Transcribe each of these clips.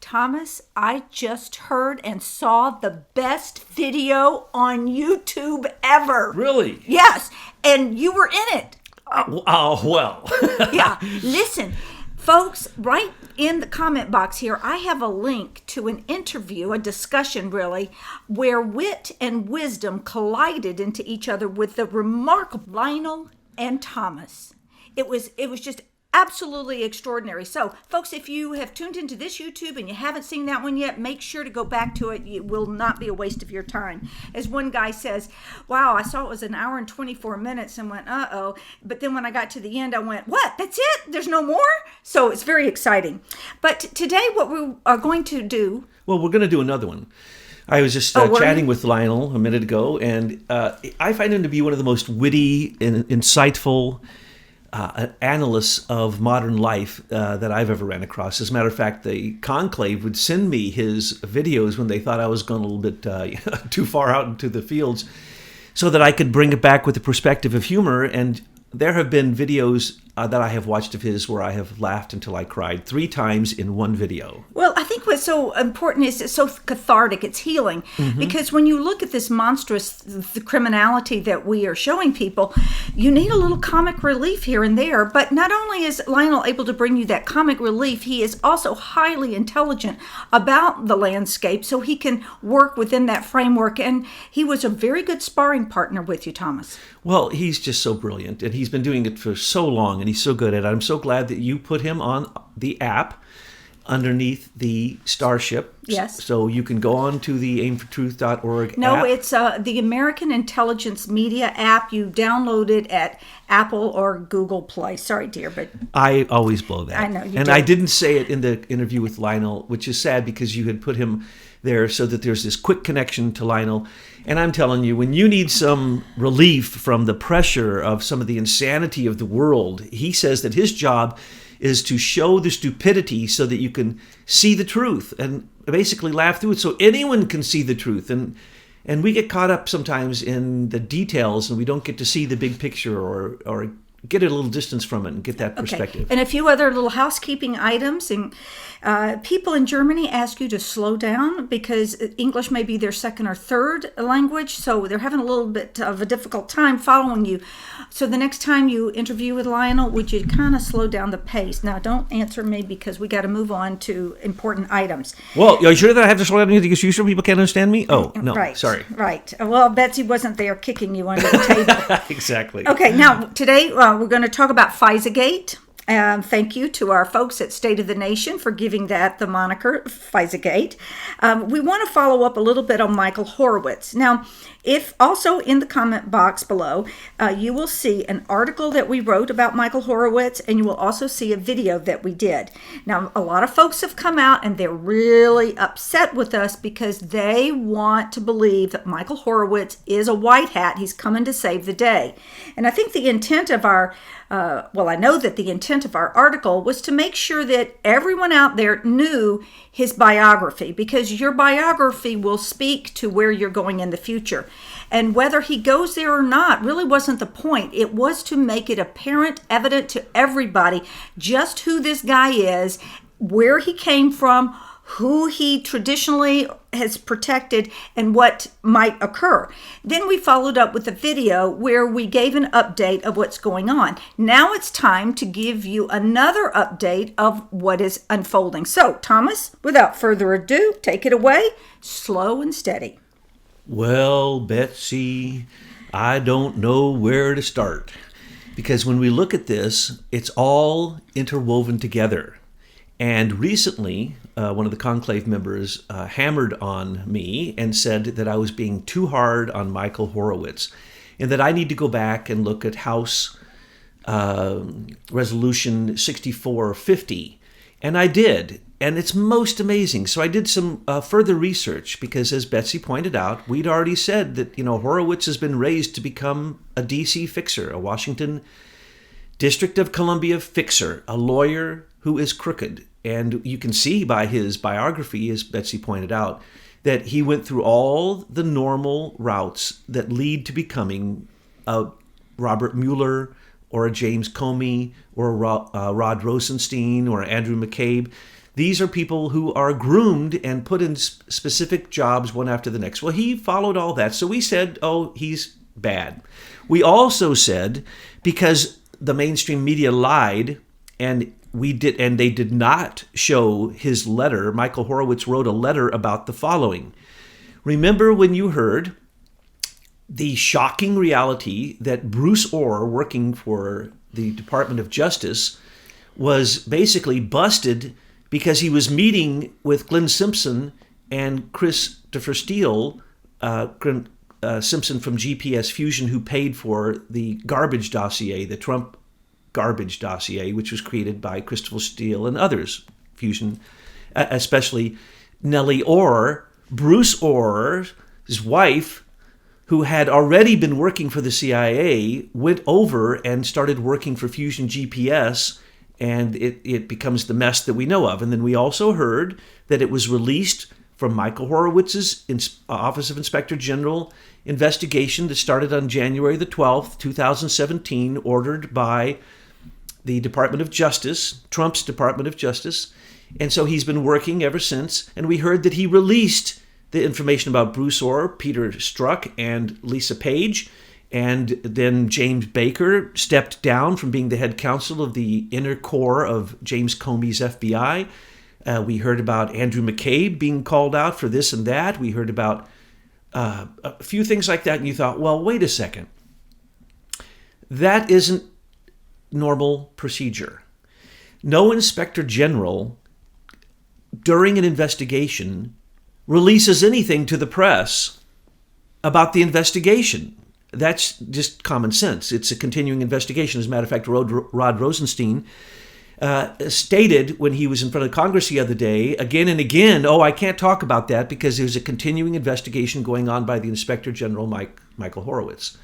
Thomas, I just heard and saw the best video on YouTube ever. Really? Yes, and you were in it. Well. Yeah, listen, folks, right in the comment box here, I have a link to an interview, a discussion really, where wit and wisdom collided into each other with the remarkable Lionel and Thomas. It was just absolutely extraordinary. So, folks, if you have tuned into this YouTube and you haven't seen that one yet, make sure to go back to it. It will not be a waste of your time. As one guy says, wow, I saw it was an hour and 24 minutes and went, uh-oh. But then when I got to the end, I went, what? That's it? There's no more? So it's very exciting. But today what we are going to do... Well, we're going to do another one. I was just chatting with Lionel a minute ago, and I find him to be one of the most witty and insightful analysts of modern life that I've ever ran across. As a matter of fact, the conclave would send me his videos when they thought I was going a little bit too far out into the fields, so that I could bring it back with the perspective of humor. And there have been videos that I have watched of his where I have laughed until I cried 3 times in one video. Well, I think what's so important is it's so cathartic, it's healing. Mm-hmm. Because when you look at this monstrous criminality that we are showing people, you need a little comic relief here and there. But not only is Lionel able to bring you that comic relief, he is also highly intelligent about the landscape, so he can work within that framework. And he was a very good sparring partner with you, Thomas. Well, he's just so brilliant, and he's been doing it for so long, and he's so good at it. I'm so glad that you put him on the app underneath the Starship. Yes. So you can go on to the aimfortruth.org No, app. it's the American Intelligence Media app. You download it at Apple or Google Play. Sorry, dear, but... I always blow that. I know, you And do. I didn't say it in the interview with Lionel, which is sad because you had put him there so that there's this quick connection to Lionel. And I'm telling you, when you need some relief from the pressure of some of the insanity of the world, he says that his job is to show the stupidity so that you can see the truth and basically laugh through it so anyone can see the truth. And we get caught up sometimes in the details and we don't get to see the big picture or get a little distance from it and get that perspective. Okay. And a few other little housekeeping items. And people in Germany ask you to slow down because English may be their second or third language, so they're having a little bit of a difficult time following you. So the next time you interview with Lionel, would you kind of slow down the pace? Now, don't answer me because we got to move on to important items. Well, are you sure that I have to slow down because you sure people can't understand me? Oh, no, right, sorry. Right. Well, Betsy wasn't there kicking you under the table. Exactly. Okay, now today we're going to talk about FISAGATE. Thank you to our folks at State of the Nation for giving that the moniker FISAGATE. We want to follow up a little bit on Michael Horowitz. Now, if also in the comment box below, you will see an article that we wrote about Michael Horowitz, and you will also see a video that we did. Now, a lot of folks have come out and they're really upset with us because they want to believe that Michael Horowitz is a white hat. He's coming to save the day. And I think the intent of our I know that the intent of our article was to make sure that everyone out there knew his biography, because your biography will speak to where you're going in the future. And whether he goes there or not really wasn't the point. It was to make it apparent, evident to everybody just who this guy is, where he came from, who he traditionally has protected, and what might occur. Then we followed up with a video where we gave an update of what's going on. Now it's time to give you another update of what is unfolding. So, Thomas, without further ado, take it away, slow and steady. Well, Betsy, I don't know where to start. Because when we look at this, it's all interwoven together. And recently, one of the conclave members hammered on me and said that I was being too hard on Michael Horowitz and that I need to go back and look at House Resolution 6450. And I did. And it's most amazing. So I did some further research because, as Betsy pointed out, we'd already said that, Horowitz has been raised to become a D.C. fixer, a Washington District of Columbia fixer, a lawyer who is crooked. And you can see by his biography, as Betsy pointed out, that he went through all the normal routes that lead to becoming a Robert Mueller or a James Comey or a Rod Rosenstein or Andrew McCabe. These are people who are groomed and put in specific jobs one after the next. Well, he followed all that. So we said, oh, he's bad. We also said, because the mainstream media lied and they did not show his letter, Michael Horowitz wrote a letter about the following. Remember when you heard the shocking reality that Bruce Orr, working for the Department of Justice, was basically busted because he was meeting with Glenn Simpson and Christopher Steele, Simpson from GPS Fusion, who paid for the garbage dossier, the Trump garbage dossier, which was created by Christopher Steele and others, Fusion, especially Nellie Orr, Bruce Orr's wife, who had already been working for the CIA, went over and started working for Fusion GPS, and it becomes the mess that we know of. And then we also heard that it was released from Michael Horowitz's Office of Inspector General investigation that started on January the 12th, 2017, ordered by the Department of Justice, Trump's Department of Justice. And so he's been working ever since. And we heard that he released the information about Bruce Orr, Peter Strzok, and Lisa Page. And then James Baker stepped down from being the head counsel of the inner core of James Comey's FBI. We heard about Andrew McCabe being called out for this and that. We heard about a few things like that. And you thought, well, wait a second. That isn't normal procedure. No inspector general during an investigation releases anything to the press about the investigation. That's just common sense. It's a continuing investigation. As a matter of fact, Rod Rosenstein stated when he was in front of Congress the other day, again and again, I can't talk about that because there's a continuing investigation going on by the Inspector General, Michael Horowitz.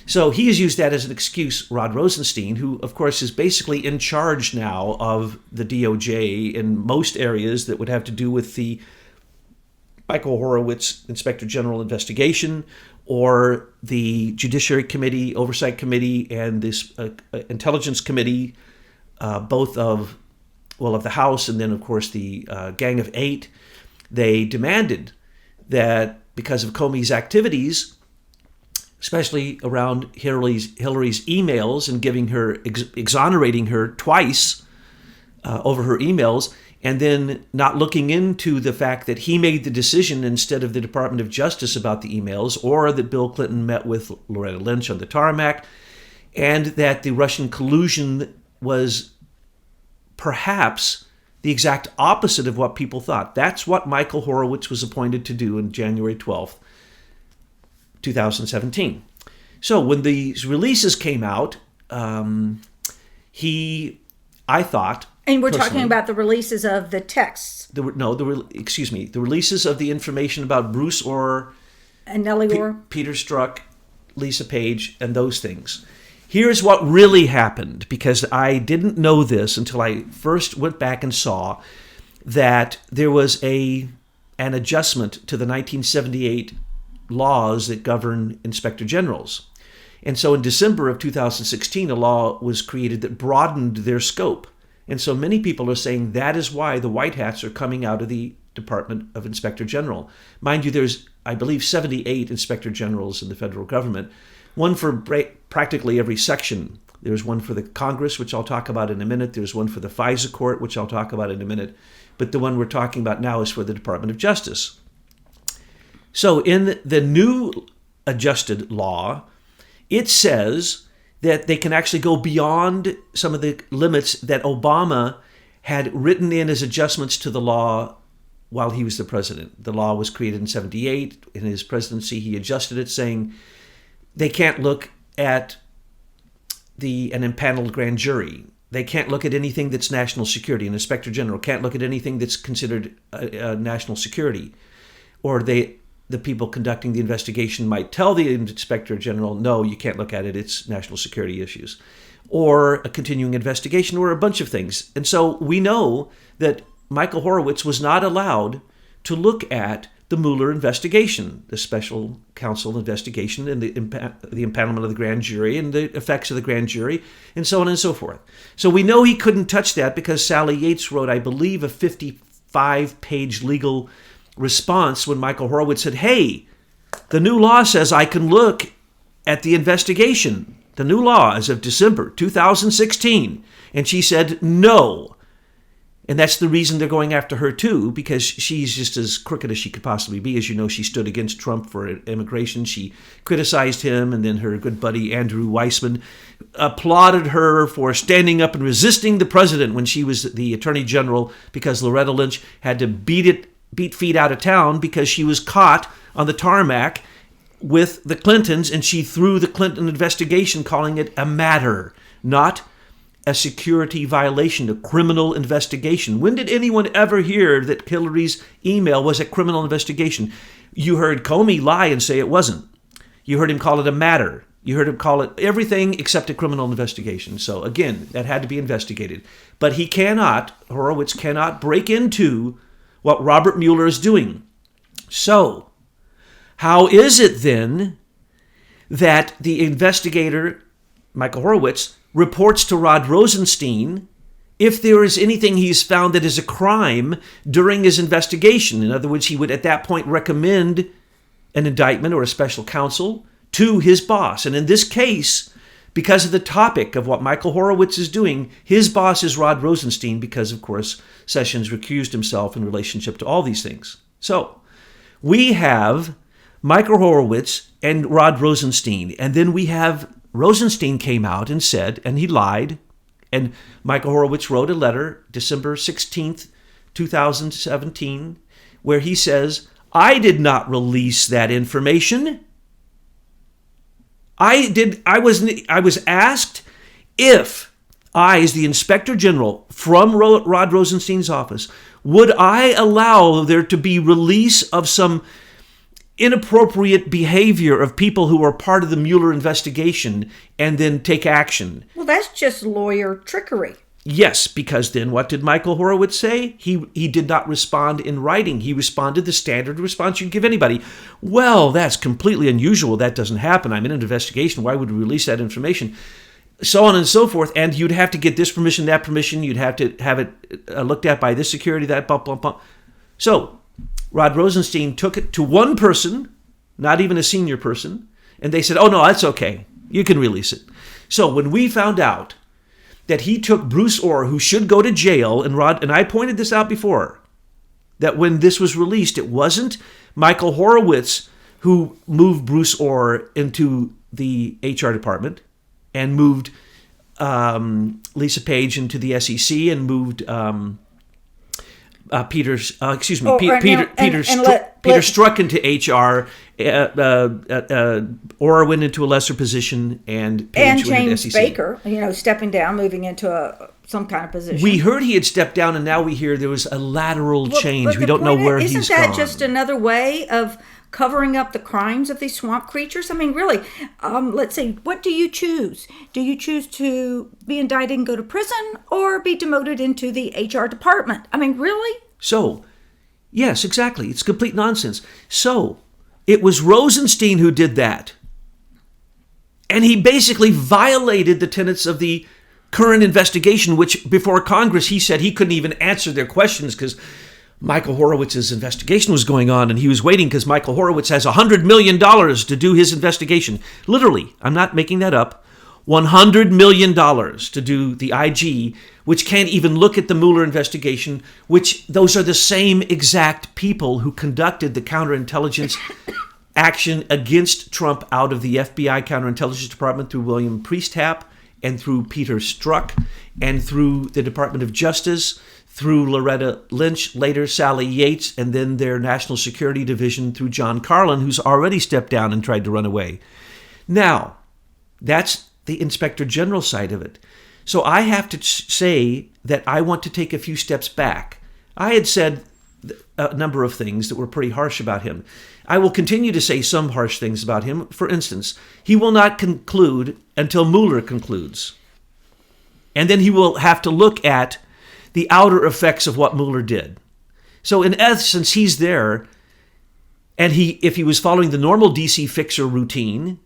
So he has used that as an excuse, Rod Rosenstein, who, of course, is basically in charge now of the DOJ in most areas that would have to do with the Michael Horowitz Inspector General investigation, or the Judiciary Committee, Oversight Committee, and this Intelligence Committee, both of the House, and then, of course, the Gang of Eight. They demanded that because of Comey's activities, especially around Hillary's emails and giving her, exonerating her twice over her emails, and then not looking into the fact that he made the decision instead of the Department of Justice about the emails, or that Bill Clinton met with Loretta Lynch on the tarmac, and that the Russian collusion was perhaps the exact opposite of what people thought. That's what Michael Horowitz was appointed to do on January 12th, 2017. So when these releases came out, I thought... And we're talking about the releases of the texts. The releases of the information about Bruce Orr, and Nellie Orr, Peter Strzok, Lisa Page, and those things. Here's what really happened, because I didn't know this until I first went back and saw that there was an adjustment to the 1978 laws that govern inspector generals. And so in December of 2016, a law was created that broadened their scope. And so many people are saying that is why the white hats are coming out of the Department of Inspector General. Mind you, there's, I believe, 78 inspector generals in the federal government, one for practically every section. There's one for the Congress, which I'll talk about in a minute. There's one for the FISA court, which I'll talk about in a minute. But the one we're talking about now is for the Department of Justice. So in the new adjusted law, it says that they can actually go beyond some of the limits that Obama had written in as adjustments to the law while he was the president. The law was created in 78. In his presidency, he adjusted it, saying they can't look at an impaneled grand jury. They can't look at anything that's national security. An inspector general can't look at anything that's considered national security. Or the people conducting the investigation might tell the inspector general, no, you can't look at it, it's national security issues. Or a continuing investigation, or a bunch of things. And so we know that Michael Horowitz was not allowed to look at the Mueller investigation, the special counsel investigation, and the impanelment of the grand jury and the effects of the grand jury, and so on and so forth. So we know he couldn't touch that because Sally Yates wrote, I believe, a 55-page legal response when Michael Horowitz said, hey, the new law says I can look at the investigation. The new law as of December 2016. And she said no. And that's the reason they're going after her too, because she's just as crooked as she could possibly be. As you know, she stood against Trump for immigration. She criticized him, and then her good buddy Andrew Weissman applauded her for standing up and resisting the president when she was the attorney general, because Loretta Lynch had to beat feet out of town because she was caught on the tarmac with the Clintons, and she threw the Clinton investigation, calling it a matter, not a security violation, a criminal investigation. When did anyone ever hear that Hillary's email was a criminal investigation? You heard Comey lie and say it wasn't. You heard him call it a matter. You heard him call it everything except a criminal investigation. So again, that had to be investigated. But Horowitz cannot break into what Robert Mueller is doing. So, how is it then that the investigator, Michael Horowitz, reports to Rod Rosenstein if there is anything he's found that is a crime during his investigation? In other words, he would at that point recommend an indictment or a special counsel to his boss. And in this case, because of the topic of what Michael Horowitz is doing, his boss is Rod Rosenstein because, of course, Sessions recused himself in relationship to all these things. So we have Michael Horowitz and Rod Rosenstein, and then we have Rosenstein came out and said, and he lied, and Michael Horowitz wrote a letter, December 16th, 2017, where he says, I did not release that information. I was asked if I, as the Inspector General from Rod Rosenstein's office, would I allow there to be release of some inappropriate behavior of people who are part of the Mueller investigation and then take action. Well, that's just lawyer trickery. Yes, because then what did Michael Horowitz say? He did not respond in writing. He responded the standard response you'd give anybody. Well, that's completely unusual. That doesn't happen. I'm in an investigation. Why would we release that information? So on and so forth. And you'd have to get this permission, that permission. You'd have to have it looked at by this security, that, blah, blah, blah. So Rod Rosenstein took it to one person, not even a senior person, and they said, oh, no, that's okay. You can release it. So when we found out that he took Bruce Orr, who should go to jail, and I pointed this out before, that when this was released, it wasn't Michael Horowitz who moved Bruce Orr into the HR department and moved Lisa Page into the SEC and moved Peter Strzok into HR. Orr went into a lesser position, and Page went into SEC. Baker, stepping down, moving into some kind of position. We heard he had stepped down, and now we hear there was a lateral change. We don't know where he's gone. Isn't that just another way of covering up the crimes of these swamp creatures? I mean, really, let's see, what do you choose? Do you choose to be indicted and go to prison, or be demoted into the HR department? I mean, really? So, yes, exactly. It's complete nonsense. So, it was Rosenstein who did that. And he basically violated the tenets of the current investigation, which before Congress he said he couldn't even answer their questions because Michael Horowitz's investigation was going on, and he was waiting because Michael Horowitz has $100 million to do his investigation. Literally, I'm not making that up. $100 million to do the IG, which can't even look at the Mueller investigation, which those are the same exact people who conducted the counterintelligence action against Trump out of the FBI counterintelligence department through William Priesthap and through Peter Strzok and through the Department of Justice, through Loretta Lynch, later Sally Yates, and then their National Security Division through John Carlin, who's already stepped down and tried to run away. Now, that's the Inspector General side of it. So I have to say that I want to take a few steps back. I had said a number of things that were pretty harsh about him. I will continue to say some harsh things about him. For instance, he will not conclude until Mueller concludes. And then he will have to look at the outer effects of what Mueller did. So in essence, he's there And if he was following the normal DC fixer routine,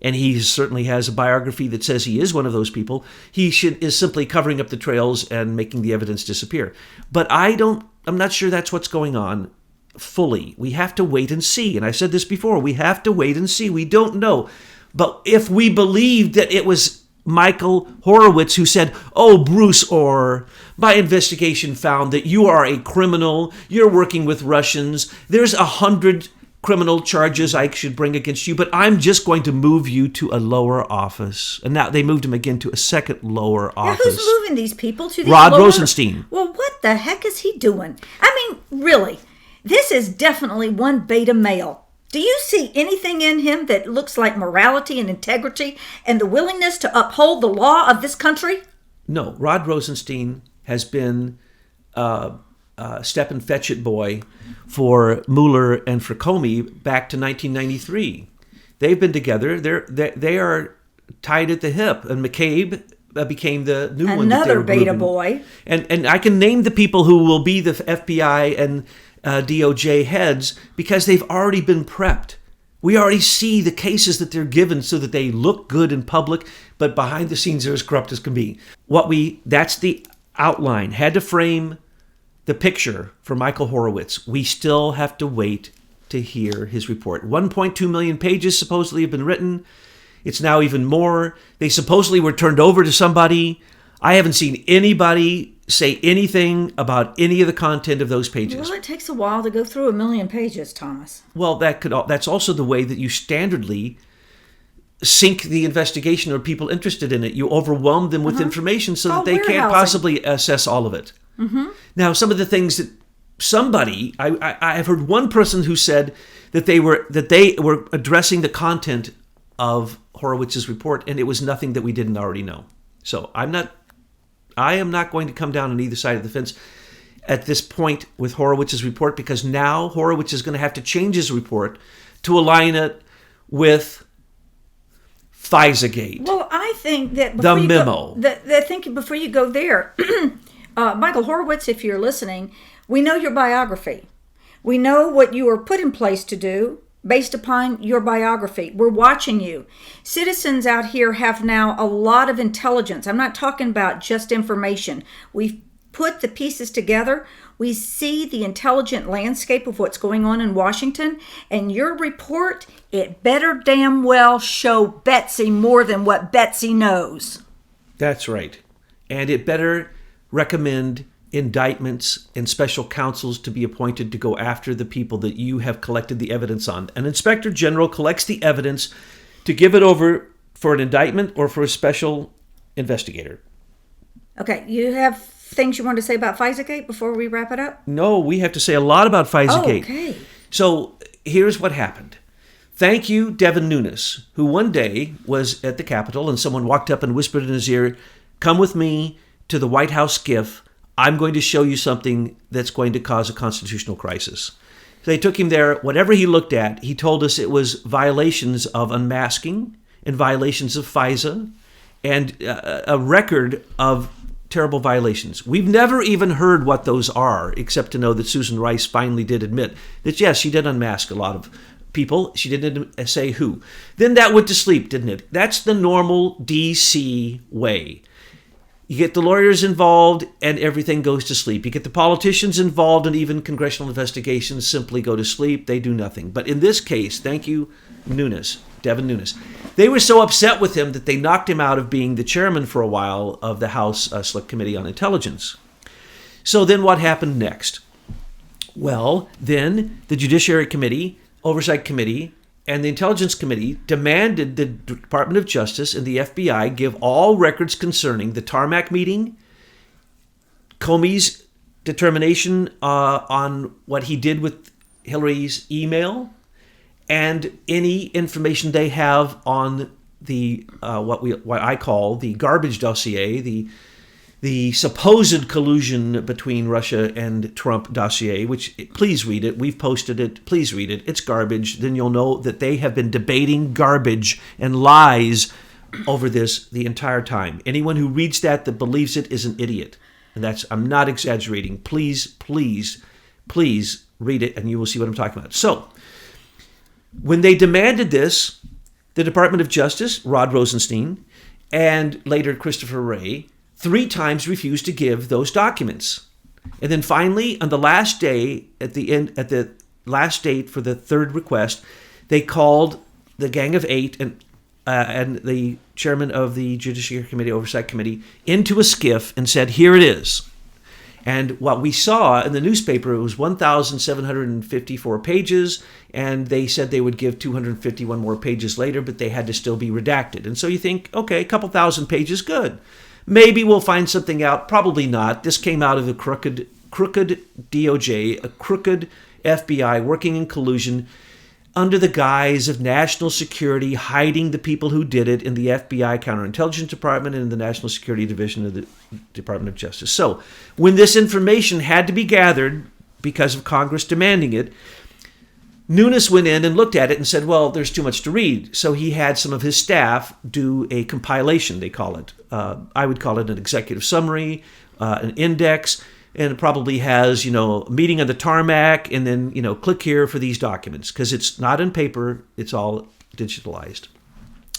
and he certainly has a biography that says he is one of those people, is simply covering up the trails and making the evidence disappear. But I'm not sure that's what's going on fully. We have to wait and see. And I said this before, we have to wait and see. We don't know. But if we believe that it was Michael Horowitz who said, "Oh, Bruce Orr, my investigation found that you are a criminal. You're working with Russians. There's 100 criminal charges I should bring against you, but I'm just going to move you to a lower office." And now they moved him again to a second lower office. Who's moving these people to the Rod Rosenstein. Well, what the heck is he doing? I mean, really, this is definitely one beta male. Do you see anything in him that looks like morality and integrity and the willingness to uphold the law of this country? No, Rod Rosenstein has been step and fetch it boy for Mueller and for Comey back to 1993. They've been together. They are tied at the hip, and McCabe became the new one. Another beta boy. And I can name the people who will be the FBI and DOJ heads because they've already been prepped. We already see the cases that they're given so that they look good in public, but behind the scenes they're as corrupt as can be. That's the outline. Had to frame the picture for Michael Horowitz. We still have to wait to hear his report. 1.2 million pages supposedly have been written. It's now even more. They supposedly were turned over to somebody. I haven't seen anybody say anything about any of the content of those pages. Well, it takes a while to go through 1 million pages, Thomas. Well, that's also the way that you standardly sink the investigation or people interested in it. You overwhelm them with information so that they can't possibly assess all of it. Mm-hmm. Now, some of the things that I've heard one person who said that they were addressing the content of Horowitz's report, and it was nothing that we didn't already know. So I am not going to come down on either side of the fence at this point with Horowitz's report, because now Horowitz is going to have to change his report to align it with FISAGATE. Well, I think that the memo. Before you go there, Michael Horowitz, if you're listening, we know your biography. We know what you were put in place to do based upon your biography. We're watching you. Citizens out here have now a lot of intelligence. I'm not talking about just information. We've put the pieces together. We see the intelligent landscape of what's going on in Washington. And your report, it better damn well show Betsy more than what Betsy knows. That's right. And it better recommend indictments and special counsels to be appointed to go after the people that you have collected the evidence on. An inspector general collects the evidence to give it over for an indictment or for a special investigator. Okay, you have things you want to say about FISAGATE before we wrap it up? No, we have to say a lot about FISAGATE. Okay. So here's what happened. Thank you, Devin Nunes, who one day was at the Capitol and someone walked up and whispered in his ear, "Come with me to the White House SCIF. I'm going to show you something that's going to cause a constitutional crisis." So they took him there. Whatever he looked at, he told us it was violations of unmasking and violations of FISA and a record of terrible violations. We've never even heard what those are, except to know that Susan Rice finally did admit that, yes, she did unmask a lot of people. She didn't say who. Then that went to sleep, didn't it? That's the normal DC way. You get the lawyers involved and everything goes to sleep. You get the politicians involved and even congressional investigations simply go to sleep. They do nothing. But in this case, thank you, Devin Nunes. They were so upset with him that they knocked him out of being the chairman for a while of the House Select Committee on Intelligence. So then what happened next? Well, then the Judiciary Committee, Oversight Committee, and the Intelligence Committee demanded the Department of Justice and the FBI give all records concerning the tarmac meeting, Comey's determination on what he did with Hillary's email, and any information they have on the what I call the garbage dossier, the supposed collusion between Russia and Trump dossier, which, please read it. We've posted it. Please read it. It's garbage. Then you'll know that they have been debating garbage and lies over this the entire time. Anyone who reads that believes it is an idiot. And I'm not exaggerating. Please, please, please read it and you will see what I'm talking about. So When they demanded this, the Department of Justice, Rod Rosenstein, and later Christopher Wray, 3 times refused to give those documents. And then finally, on the last day, at the last date for the 3rd request, they called the Gang of 8 and the chairman of the Judiciary Committee, Oversight Committee, into a skiff and said, here it is. And what we saw in the newspaper, it was 1,754 pages, and they said they would give 251 more pages later, but they had to still be redacted. And so you think, okay, a couple thousand pages, good. Maybe we'll find something out. Probably not. This came out of a crooked DOJ, a crooked FBI working in collusion under the guise of national security, hiding the people who did it in the FBI Counterintelligence Department and in the National Security Division of the Department of Justice. So when this information had to be gathered because of Congress demanding it, Nunes went in and looked at it and said, well, there's too much to read. So he had some of his staff do a compilation, they call it. I would call it an executive summary, an index, and it probably has, a meeting on the tarmac, and then, click here for these documents, because it's not in paper, it's all digitalized.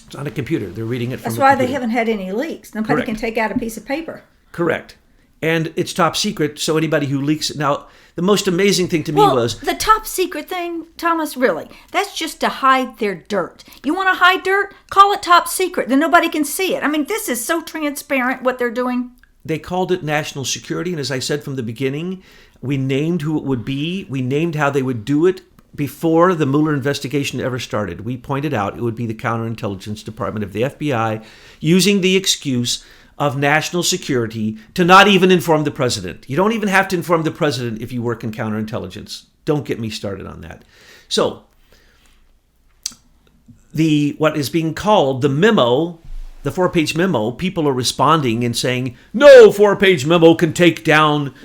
It's on a computer. They're reading it from That's the why computer. they haven't had any leaks. Nobody Correct. can take out a piece of paper. Correct. And it's top secret, so anybody who leaks it. Now, the most amazing thing to me was... the top secret thing, Thomas, really, that's just to hide their dirt. You want to hide dirt? Call it top secret. Then nobody can see it. I mean, this is so transparent what they're doing. They called it national security, and as I said from the beginning, we named who it would be. We named how they would do it before the Mueller investigation ever started. We pointed out it would be the Counterintelligence Department of the FBI using the excuse of national security to not even inform the president. You don't even have to inform the president if you work in counterintelligence. Don't get me started on that. So, what is being called the memo, the 4-page memo, people are responding and saying, no 4-page memo can take down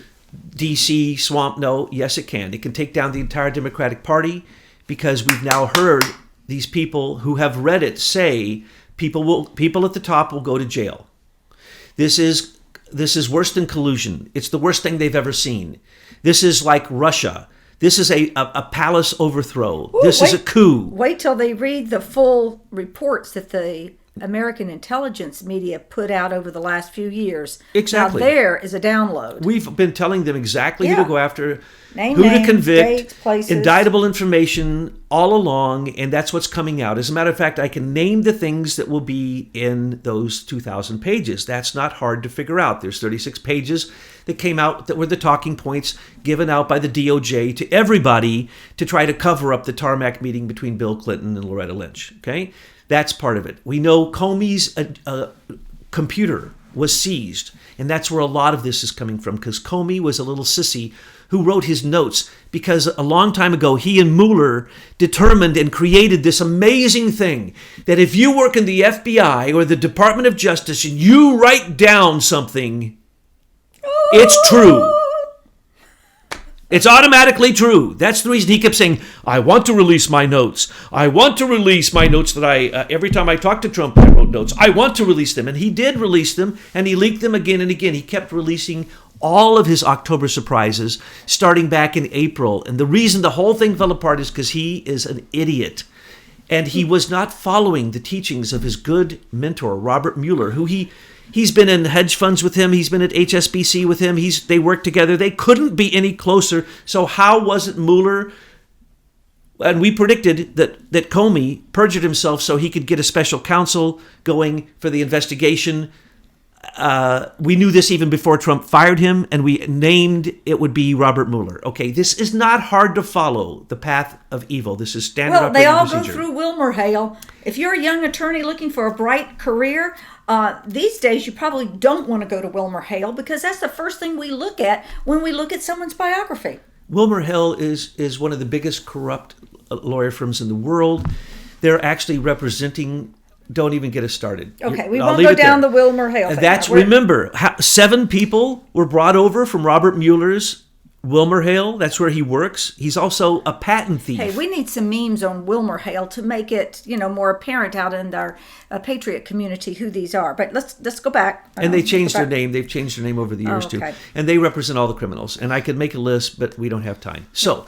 D.C. swamp. No, yes, it can. It can take down the entire Democratic Party, because we've now heard these people who have read it say people at the top will go to jail. This is worse than collusion. It's the worst thing they've ever seen. This is like Russia. This is a palace overthrow. This is a coup. Wait till they read the full reports that the American intelligence media put out over the last few years. Exactly. Now there is a download. We've been telling them exactly who to go after, Name, to convict, dates, places. indictable information all along, and that's what's coming out. As a matter of fact, I can name the things that will be in those 2,000 pages. That's not hard to figure out. There's 36 pages that came out that were the talking points given out by the DOJ to everybody to try to cover up the tarmac meeting between Bill Clinton and Loretta Lynch. Okay? That's part of it. We know Comey's computer was seized, and that's where a lot of this is coming from, because Comey was a little sissy who wrote his notes because a long time ago he and Mueller determined and created this amazing thing that if you work in the FBI or the Department of Justice and you write down something, it's true. It's automatically true. That's the reason he kept saying, I want to release my notes. I want to release my notes that every time I talked to Trump, I wrote notes. I want to release them. And he did release them, and he leaked them again and again. He kept releasing all of his October surprises starting back in April. And the reason the whole thing fell apart is because he is an idiot. And he was not following the teachings of his good mentor, Robert Mueller, who he's been in hedge funds with him. He's been at HSBC with him. They worked together. They couldn't be any closer. So how was it Mueller? And we predicted that Comey perjured himself so he could get a special counsel going for the investigation. We knew this even before Trump fired him, and we named it would be Robert Mueller. Okay, this is not hard to follow, the path of evil. This is standard operating procedure. Well, they all go through WilmerHale. If you're a young attorney looking for a bright career, these days you probably don't want to go to WilmerHale, because that's the first thing we look at when we look at someone's biography. WilmerHale is one of the biggest corrupt lawyer firms in the world. They're actually representing... Don't even get us started. Okay, we won't go down the WilmerHale thing. That's, remember, 7 people were brought over from Robert Mueller's WilmerHale. That's where he works. He's also a patent thief. Hey, we need some memes on WilmerHale to make it, more apparent out in our Patriot community who these are. But let's go back. And they changed their name. They've changed their name over the years, too. And they represent all the criminals. And I could make a list, but we don't have time. So,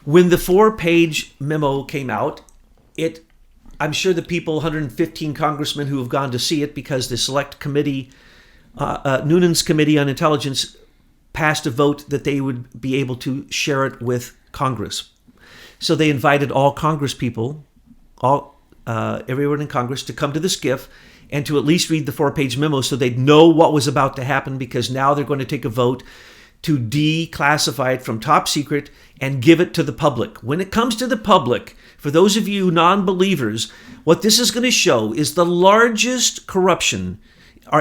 when the 4-page memo came out, I'm sure the people, 115 congressmen who have gone to see it because the select committee, Noonan's Committee on Intelligence, passed a vote that they would be able to share it with Congress. So they invited all Congress people, everyone in Congress, to come to the SCIF and to at least read the 4-page memo so they'd know what was about to happen, because now they're going to take a vote to declassify it from top secret and give it to the public. When it comes to the public, for those of you non-believers, what this is going to show is the largest corruption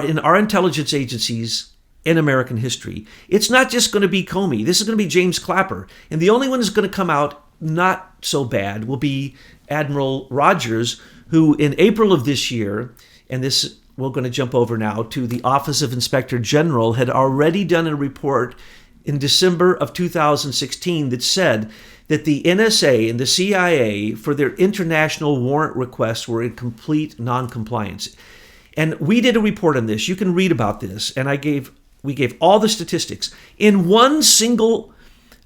in our intelligence agencies in American history. It's not just going to be Comey. This is going to be James Clapper. And the only one who's going to come out not so bad will be Admiral Rogers, who in April of this year, and this we're going to jump over now to the Office of Inspector General, had already done a report in December of 2016 that said that the NSA and the CIA, for their international warrant requests, were in complete non-compliance. And we did a report on this. You can read about this. And we gave all the statistics. In one single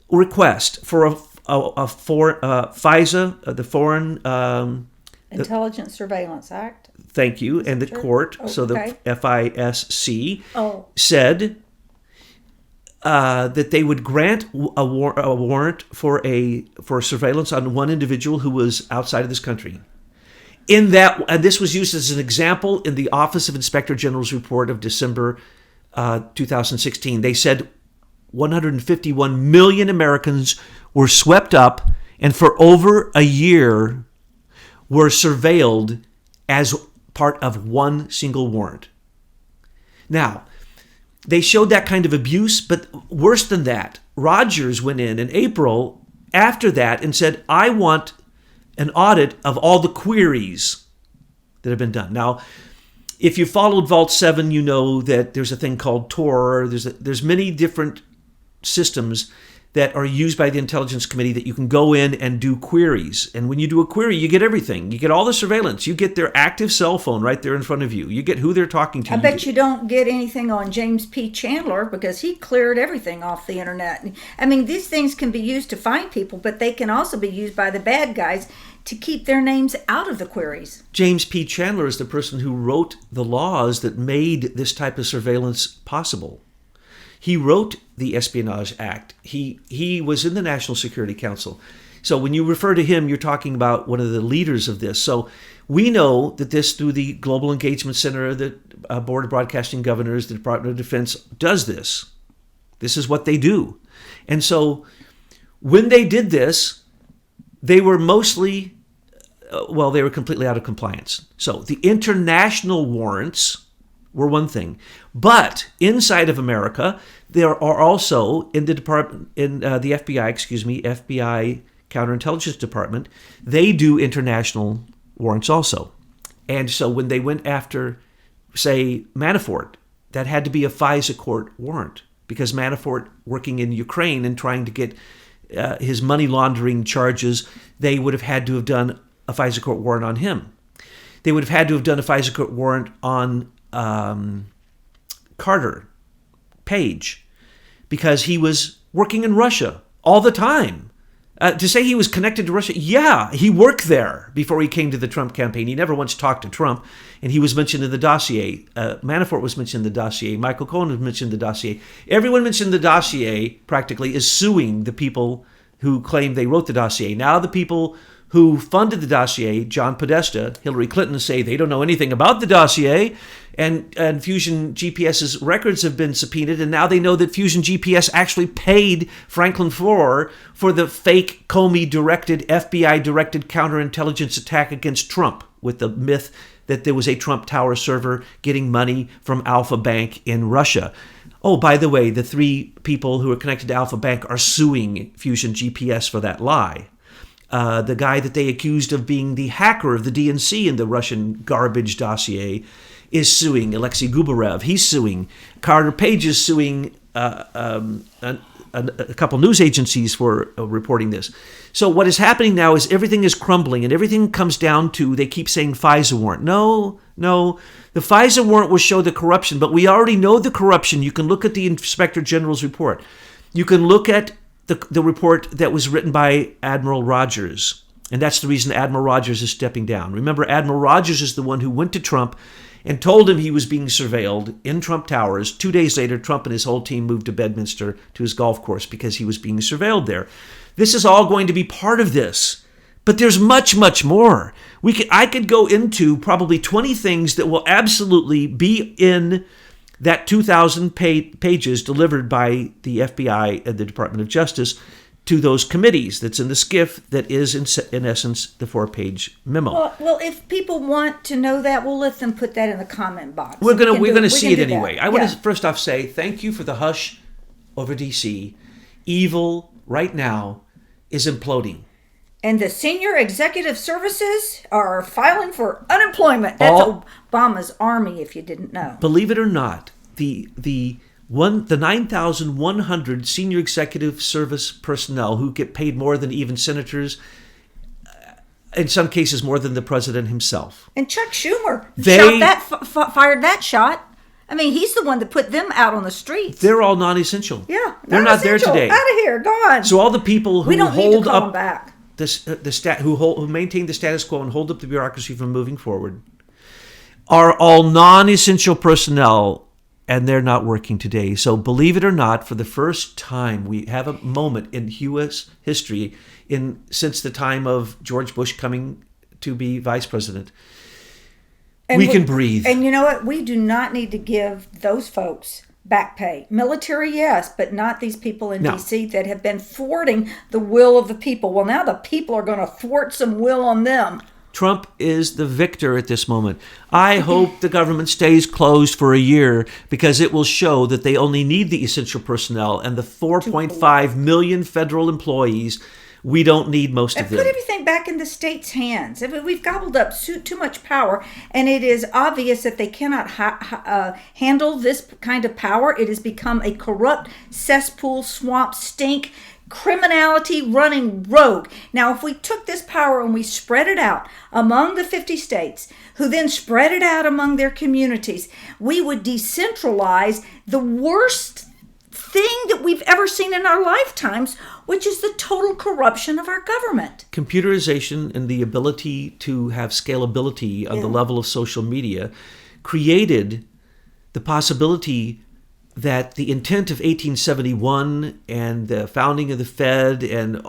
request for FISA, the Foreign Intelligence Surveillance Act. Thank you. And the court, so the FISC, said that they would grant a warrant for surveillance on one individual who was outside of this country. In that, and this was used as an example in the Office of Inspector General's report of December 2016. They said 151 million Americans were swept up and for over a year were surveilled as part of one single warrant. Now, they showed that kind of abuse, but worse than that, Rogers went in April after that and said, I want an audit of all the queries that have been done. Now, if you followed Vault 7, you know that there's a thing called Tor. There's many different systems that are used by the Intelligence Committee that you can go in and do queries. And when you do a query, you get everything. You get all the surveillance. You get their active cell phone right there in front of you. You get who they're talking to. I bet you don't get anything on James P. Chandler because he cleared everything off the internet. I mean, these things can be used to find people, but they can also be used by the bad guys to keep their names out of the queries. James P. Chandler is the person who wrote the laws that made this type of surveillance possible. He wrote the Espionage Act. He was in the National Security Council. So when you refer to him, you're talking about one of the leaders of this. So we know that this, through the Global Engagement Center, the Board of Broadcasting Governors, the Department of Defense, does this. This is what they do. And so when they did this, they were mostly, they were completely out of compliance. So the international warrants were one thing. But inside of America, there are also in the department, in the FBI Counterintelligence Department, they do international warrants also. And so when they went after, say, Manafort, that had to be a FISA court warrant because Manafort, working in Ukraine and trying to get his money laundering charges, they would have had to have done a FISA court warrant on him. They would have had to have done a FISA court warrant on Carter Page because he was working in Russia all the time. To say he was connected to Russia, yeah, he worked there before he came to the Trump campaign. He never once talked to Trump, and he was mentioned in the dossier. Manafort was mentioned in the dossier. Michael Cohen was mentioned in the dossier. Everyone mentioned in the dossier practically is suing the people who claim they wrote the dossier. Now the people who funded the dossier, John Podesta, Hillary Clinton, say they don't know anything about the dossier, and Fusion GPS's records have been subpoenaed, and now they know that Fusion GPS actually paid Franklin Foer for the fake Comey-directed, FBI-directed counterintelligence attack against Trump, with the myth that there was a Trump Tower server getting money from Alpha Bank in Russia. Oh, by the way, the three people who are connected to Alpha Bank are suing Fusion GPS for that lie. The guy that they accused of being the hacker of the DNC in the Russian garbage dossier is suing. Alexei Gubarev, he's suing. Carter Page is suing a couple news agencies for reporting this. So what is happening now is everything is crumbling, and everything comes down to, they keep saying FISA warrant. No. The FISA warrant will show the corruption, but we already know the corruption. You can look at the Inspector General's report. You can look at the report that was written by Admiral Rogers. And that's the reason Admiral Rogers is stepping down. Remember, Admiral Rogers is the one who went to Trump and told him he was being surveilled in Trump Towers. 2 days later, Trump and his whole team moved to Bedminster to his golf course because he was being surveilled there. This is all going to be part of this. But there's much, much more. I could go into probably 20 things that will absolutely be in that 2,000 pages delivered by the FBI and the Department of Justice to those committees. That's in the SCIF that is, in essence, the 4-page memo. Well, if people want to know that, we'll let them put that in the comment box. We're going to see it anyway. I want to first off say thank you for the hush over D.C. Evil right now is imploding. And the senior executive services are filing for unemployment. That's Obama's army, if you didn't know. Believe it or not, the 9,100 senior executive service personnel who get paid more than even senators, in some cases more than the president himself. And Chuck Schumer fired that shot. I mean, he's the one that put them out on the streets. They're all non-essential. Yeah, they're not there today. Out of here, gone. So all the people who hold up back. Who maintain the status quo and hold up the bureaucracy from moving forward are all non-essential personnel, and they're not working today. So believe it or not, for the first time, we have a moment in U.S. history since the time of George Bush coming to be vice president. And we can breathe. And you know what? We do not need to give those folks back pay. Military, yes, but not these people in D.C. that have been thwarting the will of the people. Well, now the people are going to thwart some will on them. Trump is the victor at this moment. I hope the government stays closed for a year because it will show that they only need the essential personnel and the 4.5 million federal employees. We don't need most of them. Put everything back in the state's hands. I mean, we've gobbled up too much power, and it is obvious that they cannot handle this kind of power. It has become a corrupt cesspool, swamp, stink, criminality running rogue. Now, if we took this power and we spread it out among the 50 states, who then spread it out among their communities, we would decentralize the worst thing that we've ever seen in our lifetimes, which is the total corruption of our government. Computerization and the ability to have scalability on the level of social media created the possibility that the intent of 1871 and the founding of the Fed and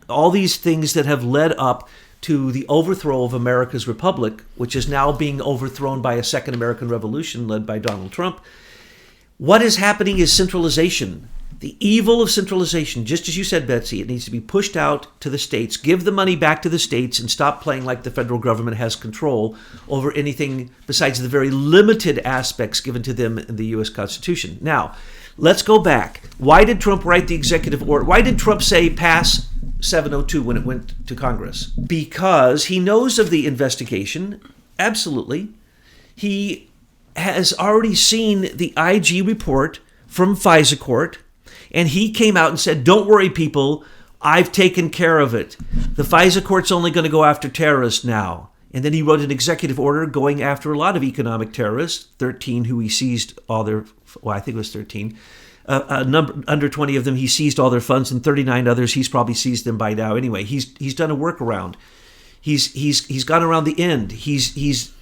all these things that have led up to the overthrow of America's republic, which is now being overthrown by a second American Revolution led by Donald Trump. What is happening is centralization. The evil of centralization, just as you said, Betsy, it needs to be pushed out to the states. Give the money back to the states and stop playing like the federal government has control over anything besides the very limited aspects given to them in the U.S. Constitution. Now, let's go back. Why did Trump write the executive order? Why did Trump say pass 702 when it went to Congress? Because he knows of the investigation. Absolutely. He has already seen the IG report from FISAGATE, and he came out and said, don't worry, people, I've taken care of it. The FISAGATE's only going to go after terrorists now. And then he wrote an executive order going after a lot of economic terrorists, 13 who he seized all their, I think it was 13. Under 20 of them, he seized all their funds, and 39 others, he's probably seized them by now. Anyway, he's done a workaround. He's gone around the end. He's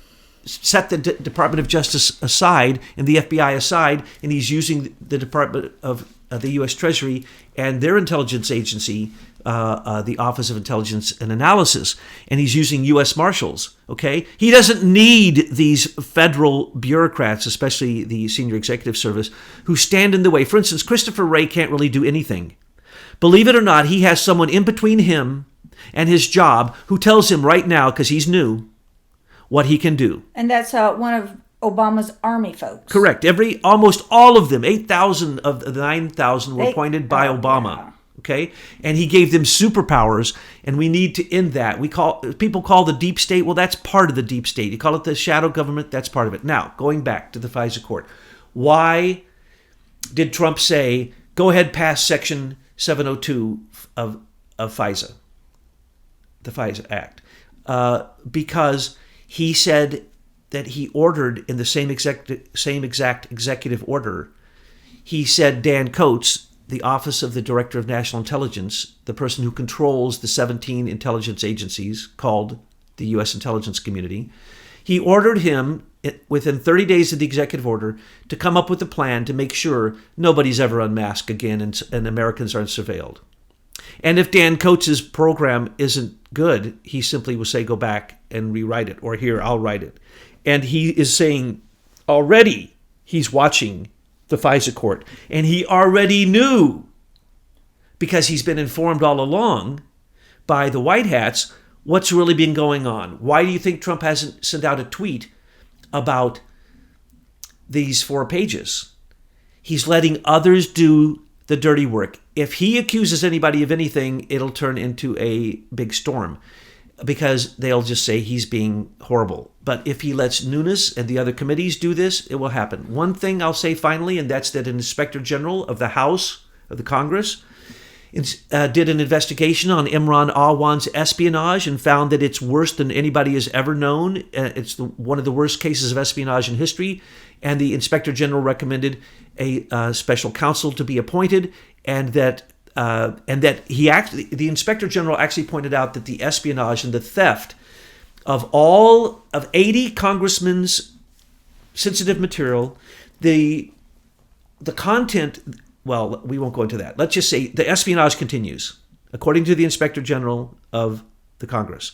set the Department of Justice aside and the FBI aside, and he's using the Department of the U.S. Treasury and their intelligence agency, the Office of Intelligence and Analysis, and he's using U.S. Marshals, okay? He doesn't need these federal bureaucrats, especially the Senior Executive Service, who stand in the way. For instance, Christopher Wray can't really do anything. Believe it or not, he has someone in between him and his job who tells him right now, because he's new, what he can do. And that's one of Obama's army folks. Correct. Almost all of them, 8,000 of the 9,000 were appointed by Obama. Yeah. Okay? And he gave them superpowers, and we need to end that. People call the deep state, well, that's part of the deep state. You call it the shadow government, that's part of it. Now, going back to the FISA. Why did Trump say, go ahead, pass Section 702 of FISA, the FISA Act? Because he said that he ordered in the same exact executive order, he said Dan Coats, the Office of the Director of National Intelligence, the person who controls the 17 intelligence agencies called the U.S. intelligence community, he ordered him, within 30 days of the executive order, to come up with a plan to make sure nobody's ever unmasked again and Americans aren't surveilled. And if Dan Coates' program isn't good, he simply will say, go back and rewrite it, or here, I'll write it. And he is saying already he's watching the FISA court, and he already knew, because he's been informed all along by the White Hats, what's really been going on. Why do you think Trump hasn't sent out a tweet about these 4 pages? He's letting others do the dirty work. If he accuses anybody of anything, it'll turn into a big storm, because they'll just say he's being horrible. But if he lets Nunes and the other committees do this, it will happen. One thing I'll say finally, and that's that an Inspector General of the House of the Congress did an investigation on Imran Awan's espionage and found that it's worse than anybody has ever known. It's one of the worst cases of espionage in history. And the Inspector General recommended a special counsel to be appointed, and that the Inspector General actually pointed out that the espionage and the theft of all of 80 congressmen's sensitive material, the content, well, we won't go into that. Let's just say the espionage continues, according to the Inspector General of the Congress.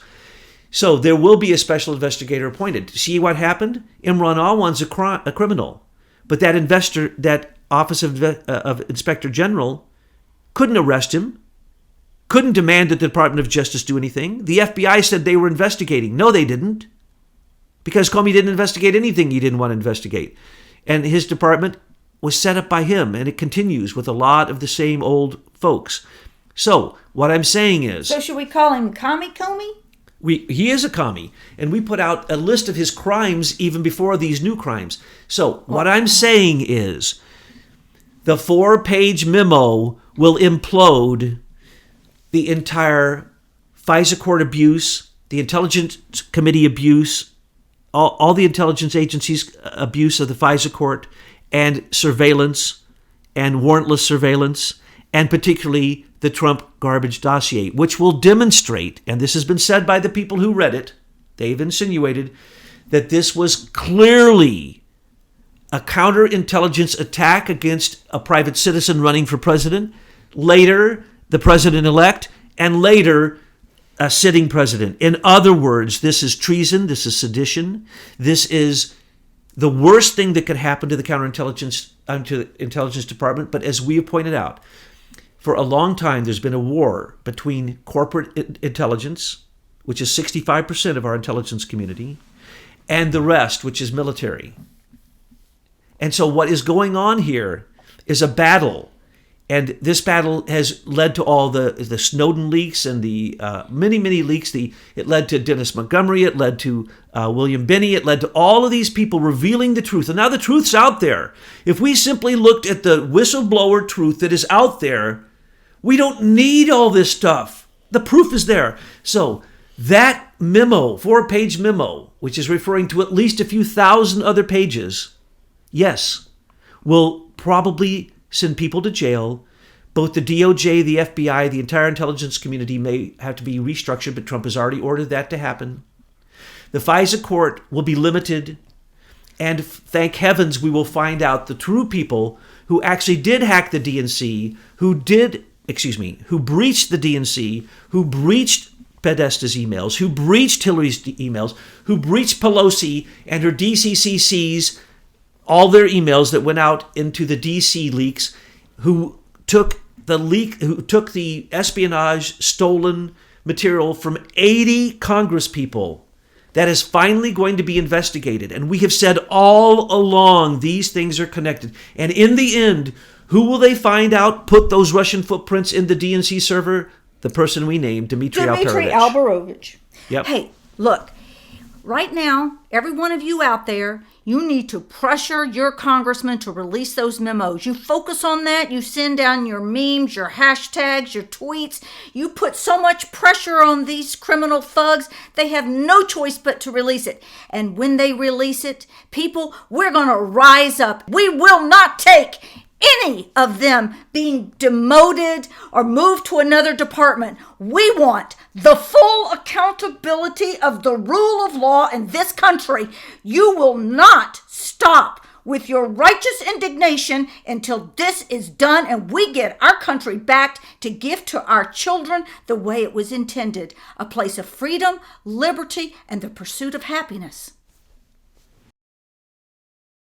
So there will be a special investigator appointed. See what happened? Imran Awan's a criminal, but that Office of Inspector General couldn't arrest him, couldn't demand that the Department of Justice do anything. The FBI said they were investigating. No, they didn't, because Comey didn't investigate anything he didn't want to investigate. And his department was set up by him, and it continues with a lot of the same old folks. So what I'm saying is... So should we call him Comey? He is a commie, and we put out a list of his crimes even before these new crimes. So what I'm saying is the 4-page memo will implode the entire FISA court abuse, the Intelligence Committee abuse, all the intelligence agencies' abuse of the FISA court, and surveillance and warrantless surveillance, and particularly the Trump garbage dossier, which will demonstrate, and this has been said by the people who read it, they've insinuated that this was clearly a counterintelligence attack against a private citizen running for president, later the president-elect, and later a sitting president. In other words, this is treason, this is sedition, this is the worst thing that could happen to the counterintelligence, to the intelligence department. But as we have pointed out, for a long time, there's been a war between corporate intelligence, which is 65% of our intelligence community, and the rest, which is military. And so what is going on here is a battle. And this battle has led to all the Snowden leaks and the many, many leaks. It led to Dennis Montgomery. It led to William Binney. It led to all of these people revealing the truth. And now the truth's out there. If we simply looked at the whistleblower truth that is out there, we don't need all this stuff. The proof is there. So that memo, 4-page memo, which is referring to at least a few thousand other pages, yes, will probably send people to jail. Both the DOJ, the FBI, the entire intelligence community may have to be restructured, but Trump has already ordered that to happen. The FISA court will be limited, and thank heavens we will find out the true people who actually did hack the DNC, who breached the DNC, who breached Podesta's emails, who breached Hillary's emails, who breached Pelosi and her DCCC's, all their emails that went out into the DC leaks, who took the espionage stolen material from 80 congresspeople. That is finally going to be investigated. And we have said all along these things are connected. And in the end, who will they find out put those Russian footprints in the DNC server? The person we named, Dmitry Alperovich. Yep. Hey, look, right now, every one of you out there, you need to pressure your congressman to release those memos. You focus on that. You send down your memes, your hashtags, your tweets. You put so much pressure on these criminal thugs, they have no choice but to release it. And when they release it, people, we're going to rise up. We will not take any of them being demoted or moved to another department. We want the full accountability of the rule of law in this country. You will not stop with your righteous indignation until this is done and we get our country back to give to our children the way it was intended, a place of freedom, liberty, and the pursuit of happiness.